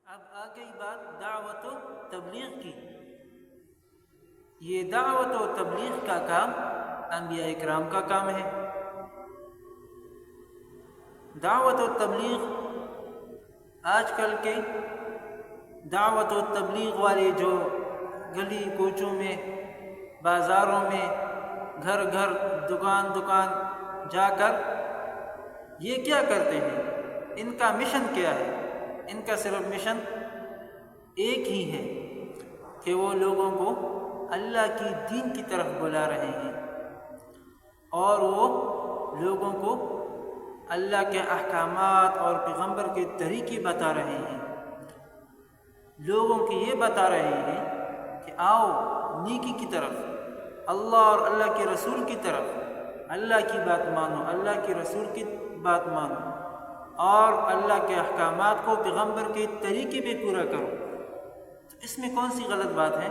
اب آ گئی بات دعوت و تبلیغ کی۔ یہ دعوت و تبلیغ کا کام انبیاء اکرام کا کام ہے۔ دعوت و تبلیغ آج کل کے دعوت و تبلیغ والے جو گلی کوچوں میں، بازاروں میں، گھر گھر، دکان دکان جا کر یہ کیا کرتے ہیں؟ ان کا مشن کیا ہے؟ ان کا صرف مشن ایک ہی ہے کہ وہ لوگوں کو اللہ کی دین کی طرف بلا رہے ہیں، اور وہ لوگوں کو اللہ کے احکامات اور پیغمبر کے طریقے بتا رہے ہیں۔ لوگوں کو یہ بتا رہے ہیں کہ آؤ نیکی کی طرف، اللہ اور اللہ کے رسول کی طرف، اللہ کی بات مانو، اللہ کے رسول کی بات مانو، اور اللہ کے احکامات کو پیغمبر کے طریقے پہ پورا کرو۔ تو اس میں کون سی غلط بات ہے؟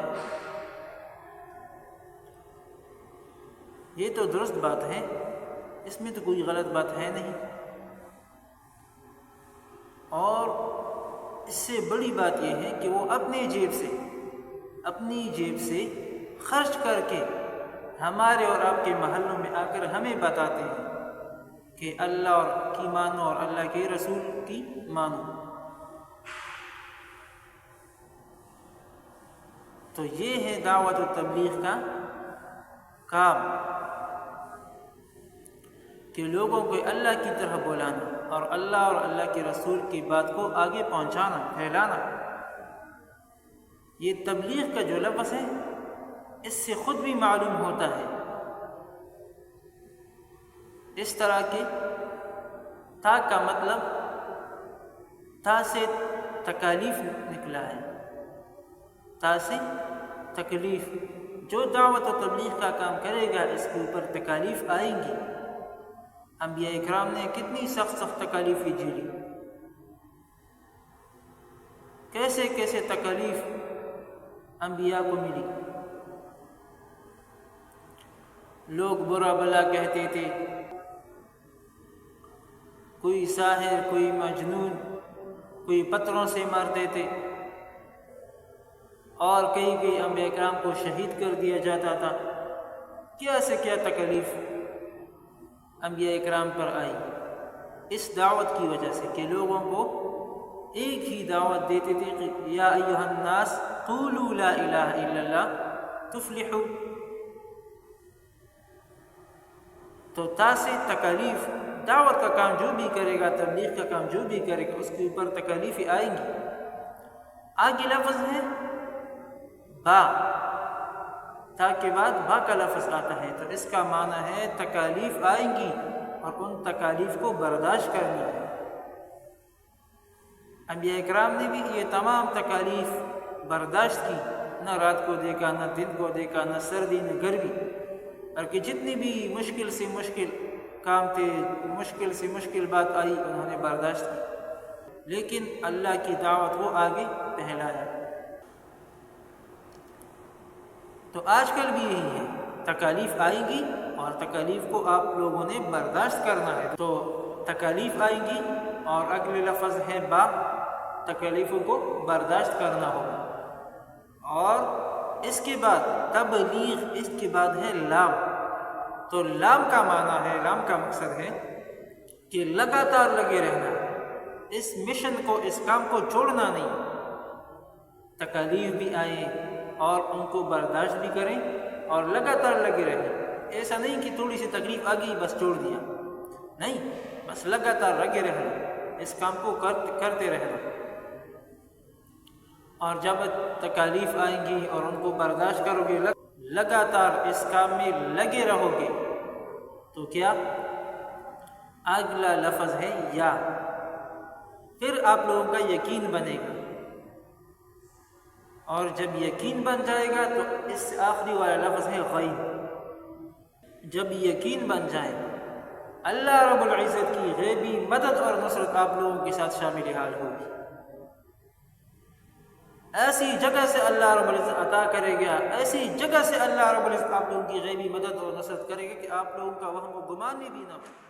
یہ تو درست بات ہے، اس میں تو کوئی غلط بات ہے نہیں۔ اور اس سے بڑی بات یہ ہے کہ وہ اپنی جیب سے خرچ کر کے ہمارے اور آپ کے محلوں میں آ کر ہمیں بتاتے ہیں کہ اللہ کی مانو اور اللہ کے رسول کی مانو۔ تو یہ ہے دعوت و تبلیغ کا کام کہ لوگوں کو اللہ کی طرف بلانا اور اللہ اور اللہ کے رسول کی بات کو آگے پہنچانا، پھیلانا۔ یہ تبلیغ کا جو لفظ ہے، اس سے خود بھی معلوم ہوتا ہے، اس طرح کے تا کا مطلب تا سے تکالیف نکلا ہے، تا سے تکلیف۔ جو دعوت و تبلیغ کا کام کرے گا اس کے اوپر تکالیف آئیں گی۔ انبیاء اکرام نے کتنی سخت تکالیفیں جھیلی، کیسے کیسے تکالیف انبیاء کو ملی۔ لوگ برا بلا کہتے تھے، کوئی ساحر، کوئی مجنون، کوئی پتھروں سے مارتے تھے، اور کئی انبیاء اکرام کو شہید کر دیا جاتا تھا۔ کیا سے کیا تکلیف انبیاء اکرام پر آئی اس دعوت کی وجہ سے کہ لوگوں کو ایک ہی دعوت دیتے تھے کہ یا ایھا الناس قولوا لا الہ الا اللہ تفلحوا۔ تو تا سے تکالیف، دعوت کا کام جو بھی کرے گا، تبلیغ کا کام جو بھی کرے گا، اس کے اوپر تکالیفیں آئیں گی۔ آگے لفظ ہے با، تا کے بعد با کا لفظ آتا ہے، تو اس کا معنی ہے تکالیف آئیں گی اور ان تکالیف کو برداشت کرنا ہے۔ انبیاء اکرام نے بھی یہ تمام تکالیف برداشت کی، نہ رات کو دیکھا، نہ دن کو دیکھا، نہ سردی نہ گرمی، بلکہ جتنی بھی مشکل سے مشکل کام تھے، مشکل سے مشکل بات آئی، انہوں نے برداشت کی، لیکن اللہ کی دعوت وہ آگے پھیلایا۔ تو آج کل بھی یہی ہے، تکالیف آئیں گی اور تکالیف کو آپ لوگوں نے برداشت کرنا ہے۔ تو تکالیف آئیں گی اور اگلے لفظ ہے با، تکالیفوں کو برداشت کرنا ہوگا۔ اور اس کے بعد تبلیغ، اس کے بعد ہے لام۔ تو لام کا معنی ہے، لام کا مقصد ہے کہ لگاتار لگے رہنا، اس مشن کو، اس کام کو چھوڑنا نہیں۔ تکالیف بھی آئیں اور ان کو برداشت بھی کریں اور لگاتار لگے رہیں۔ ایسا نہیں کہ تھوڑی سی تکلیف آ گئی بس چھوڑ دیا، نہیں، بس لگاتار لگے رہنا، اس کام کو کرتے رہنا۔ اور جب تکالیف آئیں گی اور ان کو برداشت کرو گے، لگاتار اس کام میں لگے رہو گے، تو کیا اگلا لفظ ہے یا، پھر آپ لوگوں کا یقین بنے گا، اور جب یقین بن جائے گا تو اس سے آخری والا لفظ ہے غیب۔ جب یقین بن جائے اللہ رب العزت کی غیبی مدد اور نصرت آپ لوگوں کے ساتھ شامل حال ہوگی۔ ایسی جگہ سے اللہ رب العزت عطا کرے گا، ایسی جگہ سے اللہ رب العزت آپ لوگوں کی غیبی مدد اور نصرت کرے گا کہ آپ لوگوں کا وہم و گمان بھی نہ ہو۔